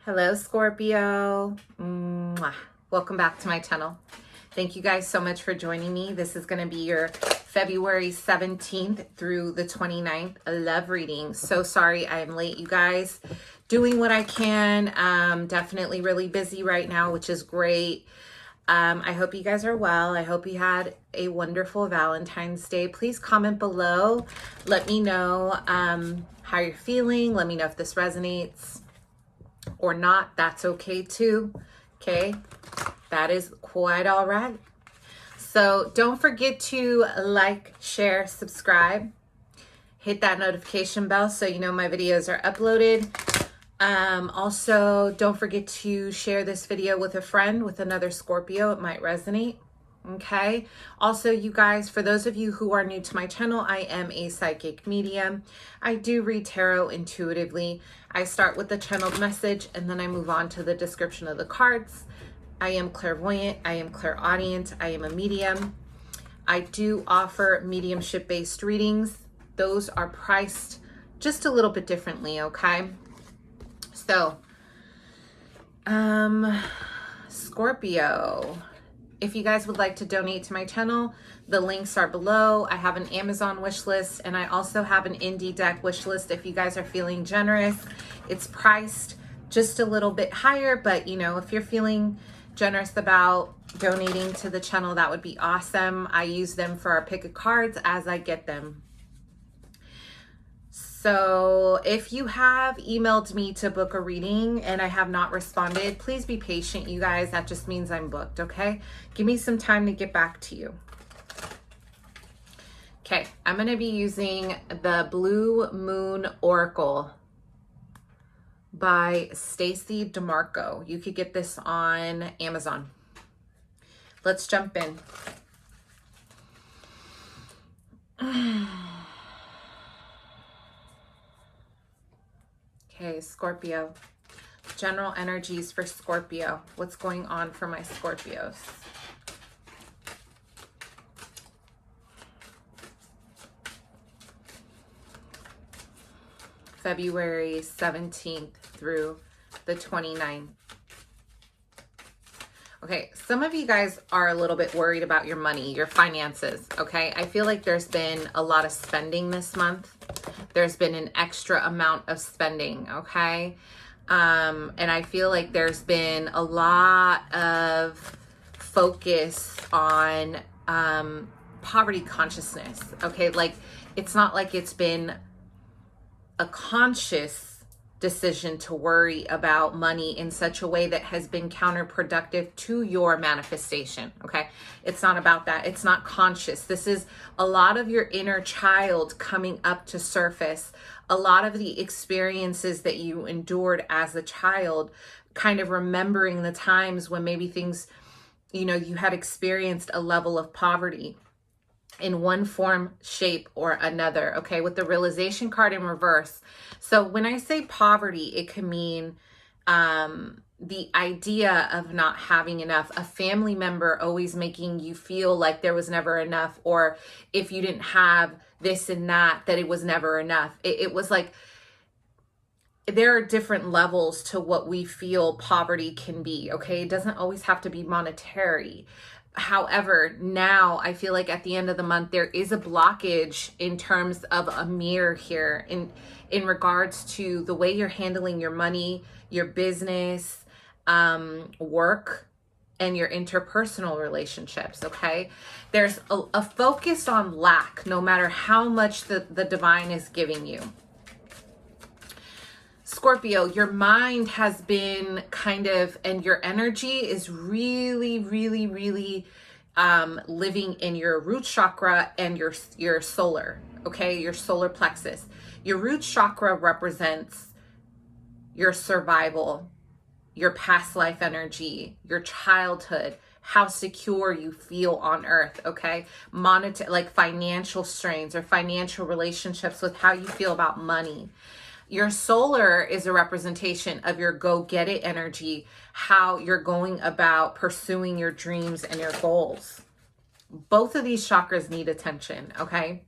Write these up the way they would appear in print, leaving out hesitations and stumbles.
Hello, Scorpio. Mwah. Welcome back to my channel. Thank you guys so much for joining me. This is going to be your February 17th through the 29th love reading. So sorry I am late, you guys. Doing what I can. Definitely really busy right now, which is great. I hope you guys are well. I hope you had a wonderful Valentine's Day. Please comment below. Let me know how you're feeling. Let me know if this resonates or not. That's okay too. Okay, that is quite all right. So don't forget to like, share, subscribe, hit that notification bell so you know my videos are uploaded. Also, don't forget to share this video with a friend, with another Scorpio. It might resonate. Okay. Also, you guys, for those of you who are new to my channel, I am a psychic medium. I do read tarot intuitively. I start with the channeled message and then I move on to the description of the cards. I am clairvoyant. I am clairaudient. I am a medium. I do offer mediumship-based readings. Those are priced just a little bit differently, okay? So, Scorpio, if you guys would like to donate to my channel, the links are below. I have an Amazon wish list and I also have an indie deck wish list if you guys are feeling generous. It's priced just a little bit higher, but you know, if you're feeling generous about donating to the channel, that would be awesome. I use them for our pick of cards as I get them. So if you have emailed me to book a reading and I have not responded, please be patient, you guys. That just means I'm booked, okay? Give me some time to get back to you. Okay, I'm going to be using the Blue Moon Oracle by Stacey DeMarco. You could get this on Amazon. Let's jump in. Okay, Scorpio. General energies for Scorpio. What's going on for my Scorpios? February 17th through the 29th. Okay, some of you guys are a little bit worried about your money, your finances, okay? I feel like there's been a lot of spending this month. There's been an extra amount of spending, okay? And I feel like there's been a lot of focus on poverty consciousness, okay? Like, it's not like it's been a conscious decision to worry about money in such a way that has been counterproductive to your manifestation, okay? It's not about that. It's not conscious. This is a lot of your inner child coming up to surface, a lot of the experiences that you endured as a child, kind of remembering the times when maybe things, you know, you had experienced a level of poverty in one form, shape, or another, okay? With the realization card in reverse. So when I say poverty, it can mean the idea of not having enough, a family member always making you feel like there was never enough, or if you didn't have this and that it was never enough. It was like, there are different levels to what we feel poverty can be, okay? It doesn't always have to be monetary. However, now I feel like at the end of the month, there is a blockage in terms of a mirror here in regards to the way you're handling your money, your business, work, and your interpersonal relationships, okay? There's a focus on lack, no matter how much the divine is giving you. Scorpio, your mind has been kind of, and your energy is really, really, really living in your root chakra and your solar, okay? Your solar plexus. Your root chakra represents your survival, your past life energy, your childhood, how secure you feel on earth, okay? Like financial strains or financial relationships with how you feel about money. Your solar is a representation of your go-get-it energy, how you're going about pursuing your dreams and your goals. Both of these chakras need attention, okay?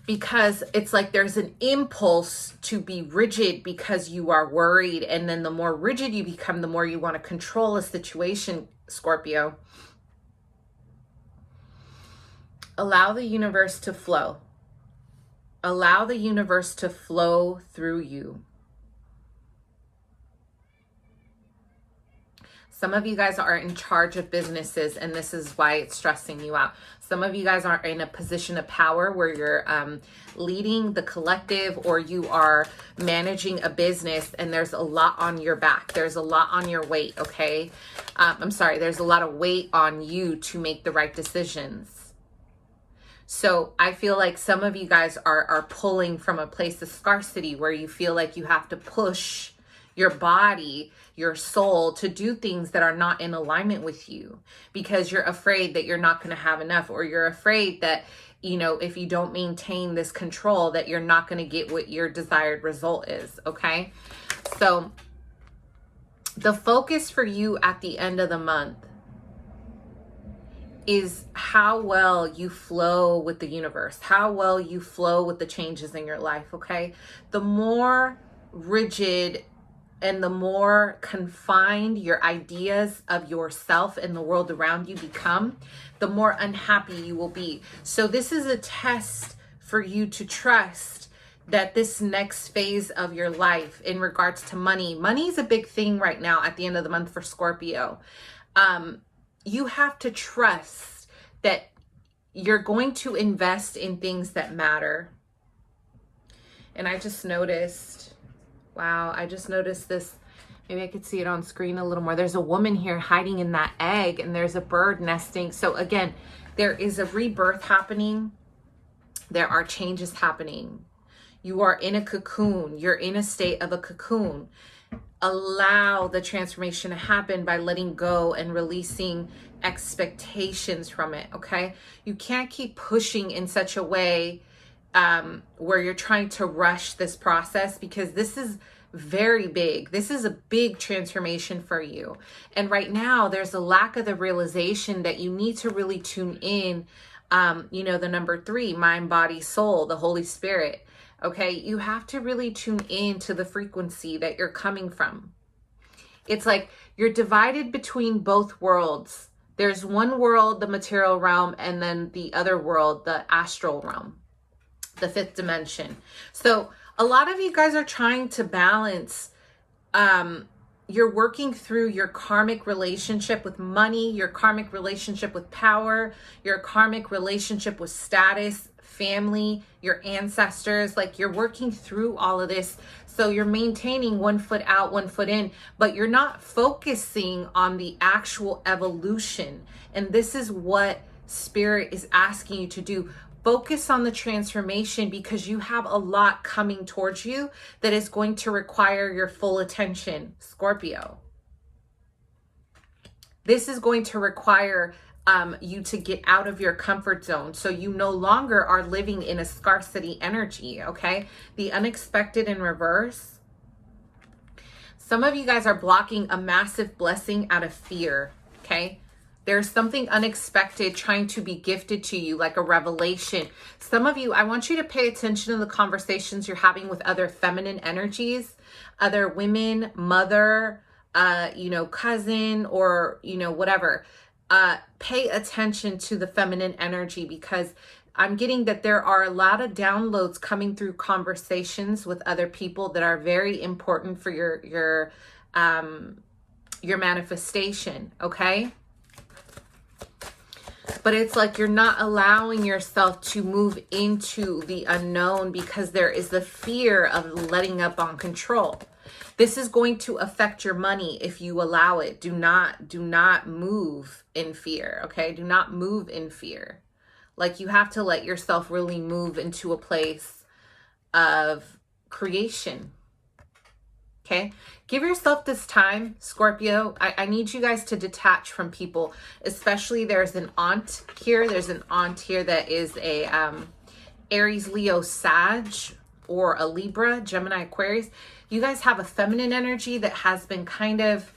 because it's like there's an impulse to be rigid because you are worried. And then the more rigid you become, the more you want to control a situation, Scorpio. Allow the universe to flow. Allow the universe to flow through you. Some of you guys are in charge of businesses, and this is why it's stressing you out. Some of you guys are in a position of power where you're leading the collective, or you are managing a business, and there's a lot on your back. There's a lot on your weight, okay? There's a lot of weight on you to make the right decisions. So I feel like some of you guys are pulling from a place of scarcity where you feel like you have to push your body, your soul, to do things that are not in alignment with you because you're afraid that you're not going to have enough, or you're afraid that, you know, if you don't maintain this control, that you're not going to get what your desired result is, okay? So the focus for you at the end of the month is how well you flow with the universe, how well you flow with the changes in your life, okay? The more rigid and the more confined your ideas of yourself and the world around you become, the more unhappy you will be. So this is a test for you to trust that this next phase of your life in regards to money is a big thing right now at the end of the month for Scorpio. You have to trust that you're going to invest in things that matter. And I just noticed this. Maybe I could see it on screen a little more. There's a woman here hiding in that egg, and there's a bird nesting. So again, there is a rebirth happening. There are changes happening. You are in a cocoon. You're in a state of a cocoon. Allow the transformation to happen by letting go and releasing expectations from it, okay? You can't keep pushing in such a way where you're trying to rush this process, because this is very big. This is a big transformation for you. And right now there's a lack of the realization that you need to really tune in, the number 3, mind, body, soul, the Holy Spirit. Okay. You have to really tune in to the frequency that you're coming from. It's like you're divided between both worlds. There's one world, the material realm, and then the other world, the astral realm, the 5th dimension. So a lot of you guys are trying to balance, you're working through your karmic relationship with money, your karmic relationship with power, your karmic relationship with status, family, your ancestors. Like, you're working through all of this. So you're maintaining one foot out, one foot in, but you're not focusing on the actual evolution. And this is what Spirit is asking you to do. Focus on the transformation, because you have a lot coming towards you that is going to require your full attention, Scorpio. This is going to require you to get out of your comfort zone. So you no longer are living in a scarcity energy, okay? The unexpected in reverse. Some of you guys are blocking a massive blessing out of fear, okay? There's something unexpected trying to be gifted to you, like a revelation. Some of you, I want you to pay attention to the conversations you're having with other feminine energies, other women, mother, cousin, or, whatever. Pay attention to the feminine energy, because I'm getting that there are a lot of downloads coming through conversations with other people that are very important for your manifestation, okay? But it's like you're not allowing yourself to move into the unknown because there is the fear of letting up on control. This is going to affect your money if you allow it. Do not move in fear, okay? Do not move in fear. Like, you have to let yourself really move into a place of creation, okay? Give yourself this time, Scorpio. I need you guys to detach from people, especially there's an aunt here. There's an aunt here that is a Aries, Leo, Sag, or a Libra, Gemini, Aquarius. You guys have a feminine energy that has been kind of,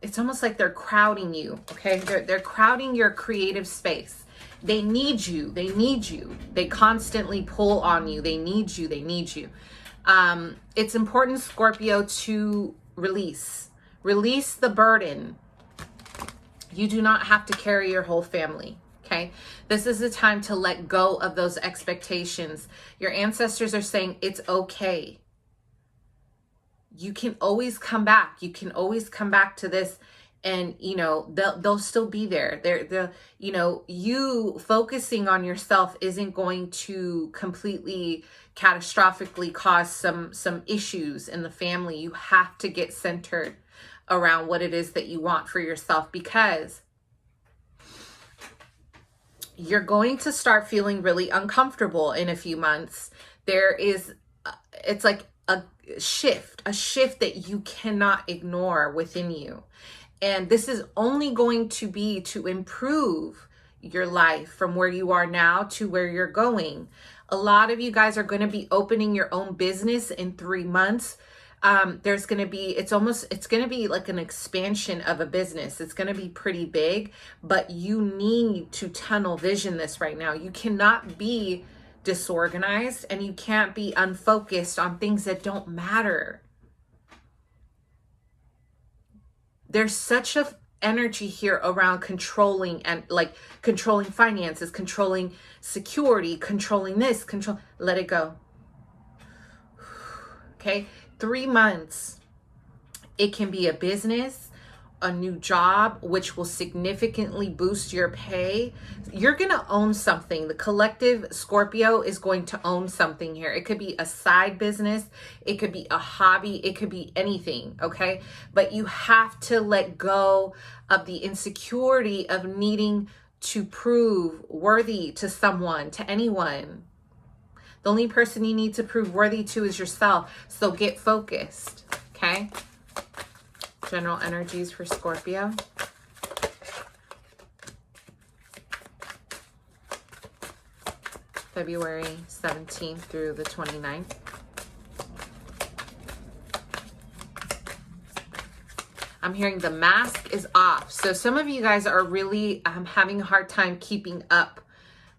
it's almost like they're crowding you, okay? They're crowding your creative space. They need you. They need you. They constantly pull on you. They need you. They need you. It's important, Scorpio, to release. Release the burden. You do not have to carry your whole family. Okay. This is the time to let go of those expectations. Your ancestors are saying it's okay. You can always come back. You can always come back to this, and you know they'll still be there. They're you know, you focusing on yourself isn't going to completely catastrophically cause some issues in the family. You have to get centered around what it is that you want for yourself, because you're going to start feeling really uncomfortable in a few months. It's like a shift that you cannot ignore within you. And this is only going to be to improve your life from where you are now to where you're going. A lot of you guys are going to be opening your own business in 3 months. There's going to be, it's going to be like an expansion of a business. It's going to be pretty big, but you need to tunnel vision this right now. You cannot be disorganized, and you can't be unfocused on things that don't matter. There's such a energy here around controlling, and like controlling finances, controlling security, controlling this, let it go. Okay. 3 months. It can be a business, a new job, which will significantly boost your pay. You're going to own something. The collective Scorpio is going to own something here. It could be a side business. It could be a hobby. It could be anything. Okay. But you have to let go of the insecurity of needing to prove worthy to someone, to anyone. The only person you need to prove worthy to is yourself. So get focused. Okay. General energies for Scorpio. February 17th through the 29th. I'm hearing the mask is off. So some of you guys are really having a hard time keeping up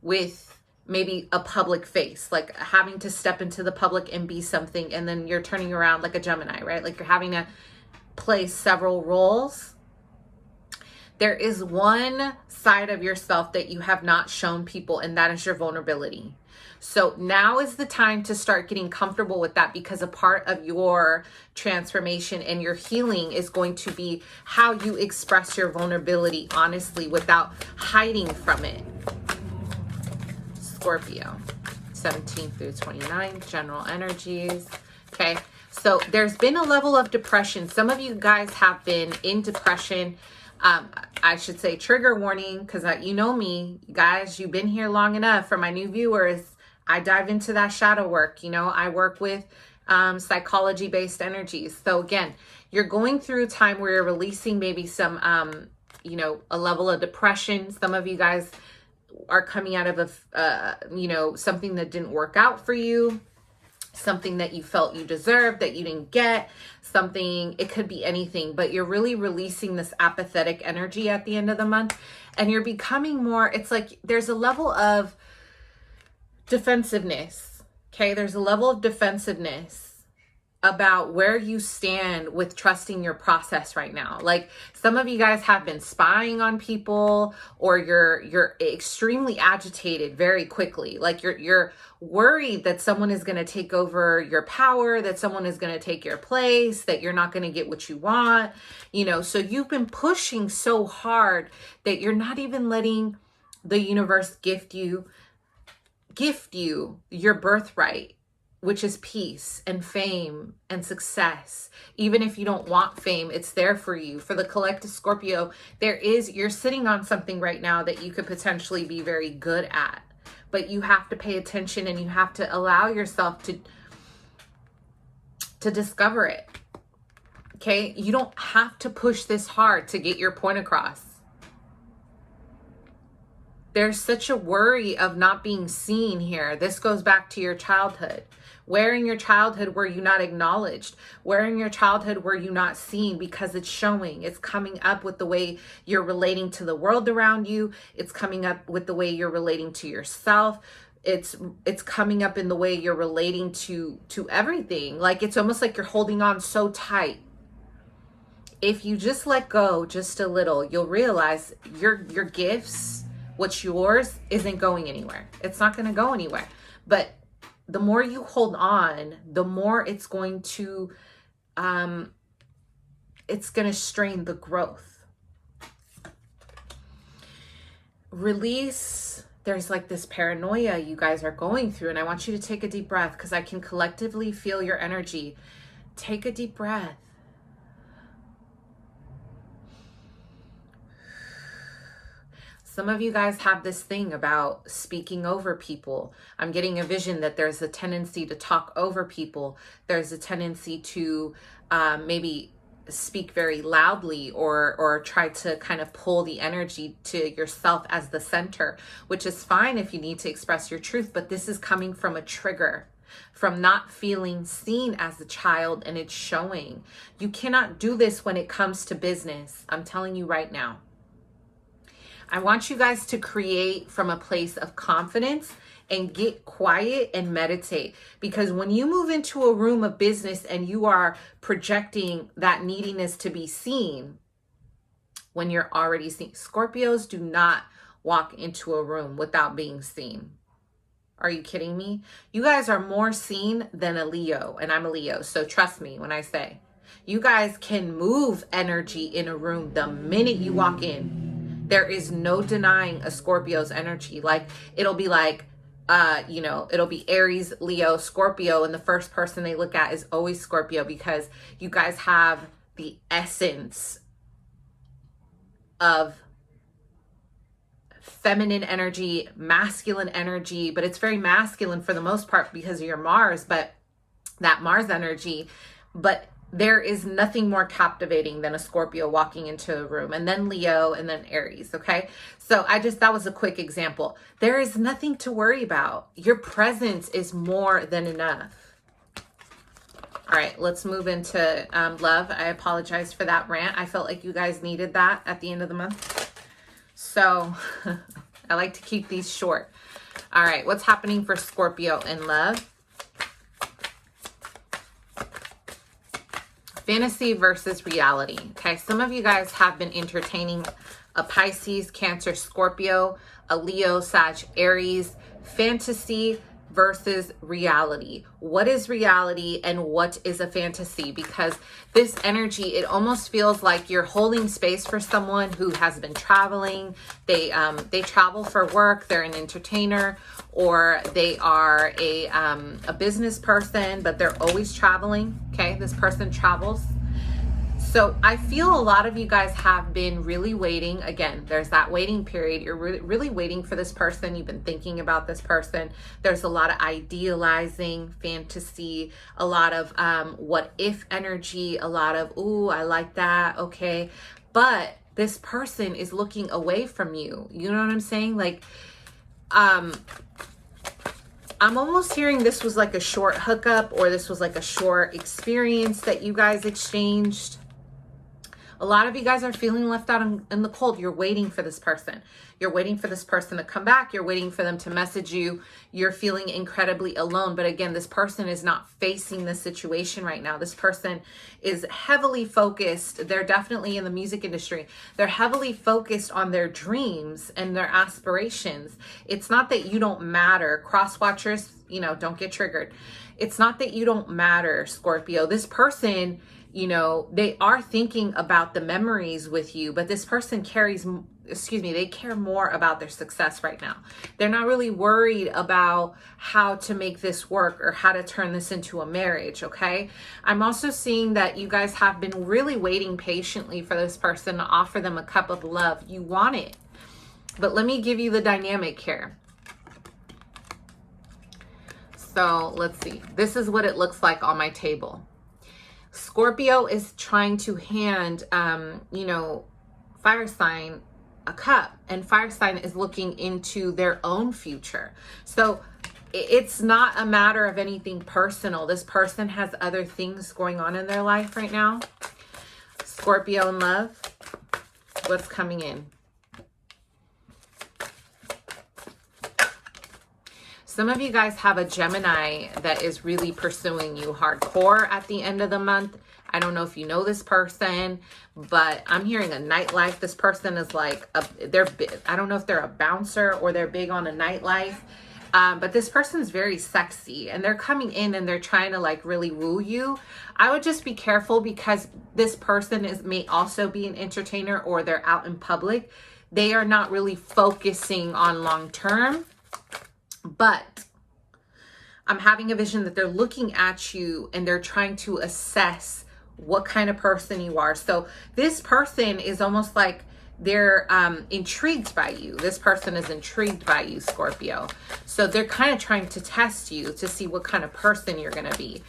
with maybe a public face, like having to step into the public and be something, and then you're turning around like a Gemini, right? Like you're having to play several roles. There is one side of yourself that you have not shown people, and that is your vulnerability. So now is the time to start getting comfortable with that, because a part of your transformation and your healing is going to be how you express your vulnerability honestly without hiding from it. Scorpio, 17th through 29th, general energies. Okay. So there's been a level of depression. Some of you guys have been in depression. I should say trigger warning, because you know me, guys, you've been here long enough. For my new viewers, I dive into that shadow work. You know, I work with psychology-based energies. So again, you're going through a time where you're releasing maybe some, you know, a level of depression. Some of you guys are coming out of you know, something that didn't work out for you, something that you felt you deserved that you didn't get, something, it could be anything, but you're really releasing this apathetic energy at the end of the month, and you're becoming more, it's like there's a level of defensiveness. Okay. There's a level of defensiveness about where you stand with trusting your process right now. Like some of you guys have been spying on people, or you're extremely agitated very quickly. Like you're worried that someone is going to take over your power, that someone is going to take your place, that you're not going to get what you want, you know. So you've been pushing so hard that you're not even letting the universe gift you your birthright, which is peace and fame and success. Even if you don't want fame, it's there for you. For the collective Scorpio, you're sitting on something right now that you could potentially be very good at, but you have to pay attention, and you have to allow yourself to discover it. Okay. You don't have to push this hard to get your point across. There's such a worry of not being seen here. This goes back to your childhood, Where in your childhood were you not acknowledged? Where in your childhood were you not seen? Because it's showing, it's coming up with the way you're relating to the world around you. It's coming up with the way you're relating to yourself. It's coming up in the way you're relating to everything. Like, it's almost like you're holding on so tight. If you just let go just a little, you'll realize your gifts, what's yours, isn't going anywhere. It's not going to go anywhere. But the more you hold on, the more it's going to strain the growth. Release. There's like this paranoia you guys are going through, and I want you to take a deep breath because I can collectively feel your energy. Take a deep breath. Some of you guys have this thing about speaking over people. I'm getting a vision that there's a tendency to talk over people. There's a tendency to maybe speak very loudly or try to kind of pull the energy to yourself as the center, which is fine if you need to express your truth, but this is coming from a trigger, from not feeling seen as a child, and it's showing. You cannot do this when it comes to business. I'm telling you right now. I want you guys to create from a place of confidence and get quiet and meditate. Because when you move into a room of business and you are projecting that neediness to be seen, when you're already seen, Scorpios do not walk into a room without being seen. Are you kidding me? You guys are more seen than a Leo, and I'm a Leo. So trust me when I say, you guys can move energy in a room the minute you walk in. There is no denying a Scorpio's energy. Like, it'll be like, it'll be Aries, Leo, Scorpio, and the first person they look at is always Scorpio, because you guys have the essence of feminine energy, masculine energy, but it's very masculine for the most part because of your Mars, but that Mars energy, but there is nothing more captivating than a Scorpio walking into a room, and then Leo, and then Aries. Okay. So that was a quick example. There is nothing to worry about. Your presence is more than enough. All right, let's move into love. I apologize for that rant. I felt like you guys needed that at the end of the month. So I like to keep these short. All right, what's happening for Scorpio in love? Fantasy versus reality. Okay, some of you guys have been entertaining a Pisces, Cancer, Scorpio, a Leo, Sag, Aries. Fantasy versus reality. What is reality and what is a fantasy? Because this energy, it almost feels like you're holding space for someone who has been traveling. They travel for work. They're an entertainer, or they are a business person, but they're always traveling. Okay, this person travels. So I feel a lot of you guys have been really waiting. Again, there's that waiting period. You're really waiting for this person. You've been thinking about this person. There's a lot of idealizing, fantasy, a lot of what if energy, a lot of, ooh, I like that. Okay. But this person is looking away from you. You know what I'm saying? Like, I'm almost hearing this was like a short hookup, or this was like a short experience that you guys exchanged. A lot of you guys are feeling left out in the cold. You're waiting for this person. You're waiting for this person to come back. You're waiting for them to message you. You're feeling incredibly alone. But again, this person is not facing the situation right now. This person is heavily focused. They're definitely in the music industry. They're heavily focused on their dreams and their aspirations. It's not that you don't matter. Cross watchers, don't get triggered. It's not that you don't matter, Scorpio. This person, they are thinking about the memories with you, but this person they care more about their success right now. They're not really worried about how to make this work or how to turn this into a marriage, okay? I'm also seeing that you guys have been really waiting patiently for this person to offer them a cup of love. You want it. But let me give you the dynamic here. So let's see. This is what it looks like on my table. Scorpio is trying to hand, fire sign a cup, and fire sign is looking into their own future. So it's not a matter of anything personal. This person has other things going on in their life right now. Scorpio in love, what's coming in? Some of you guys have a Gemini that is really pursuing you hardcore at the end of the month. I don't know if you know this person, but I'm hearing a nightlife. This person is like, I don't know if they're a bouncer or they're big on a nightlife, but this person's very sexy and they're coming in and they're trying to like really woo you. I would just be careful because this person may also be an entertainer or they're out in public. They are not really focusing on long term. But I'm having a vision that they're looking at you and they're trying to assess what kind of person you are. So this person is almost like they're intrigued by you. This person is intrigued by you, Scorpio. So they're kind of trying to test you to see what kind of person you're going to be.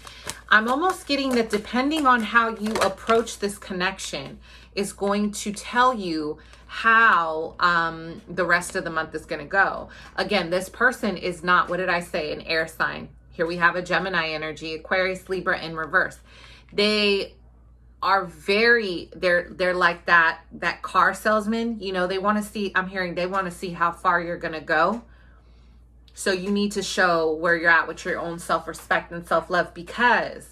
I'm almost getting that depending on how you approach this connection is going to tell you how the rest of the month is going to go. Again, this person is not, what did I say, an air sign. Here we have a Gemini energy, Aquarius, Libra in reverse. They are they're like that car salesman. You know, they want to see, I'm hearing they want to see how far you're going to go. So you need to show where you're at with your own self-respect and self-love, because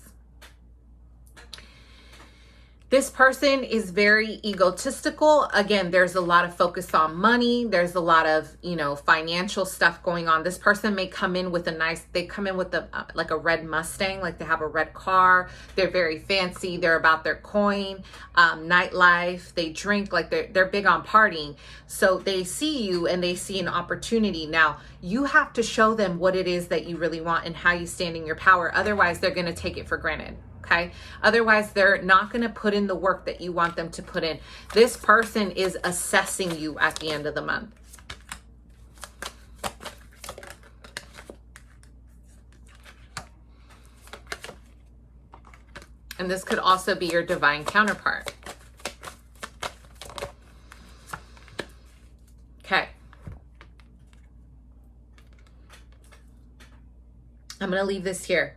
this person is very egotistical. Again, there's a lot of focus on money. There's a lot of, you know, financial stuff going on. This person may come in with they come in with like a red Mustang, like they have a red car. They're very fancy. They're about their coin, nightlife. They drink, like they're big on partying. So they see you and they see an opportunity. Now, you have to show them what it is that you really want and how you stand in your power. Otherwise, they're going to take it for granted. Okay. Otherwise, they're not going to put in the work that you want them to put in. This person is assessing you at the end of the month. And this could also be your divine counterpart. Okay. I'm going to leave this here.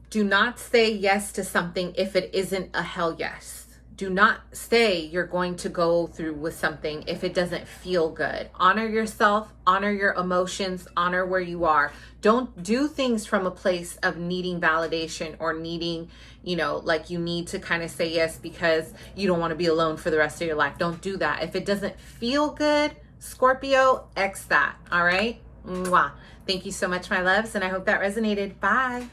Do not say yes to something if it isn't a hell yes. Do not say you're going to go through with something if it doesn't feel good. Honor yourself, honor your emotions, honor where you are. Don't do things from a place of needing validation or needing, you know, like you need to kind of say yes because you don't want to be alone for the rest of your life. Don't do that. If it doesn't feel good, Scorpio, X that. All right? Mwah. Thank you so much, my loves, and I hope that resonated. Bye.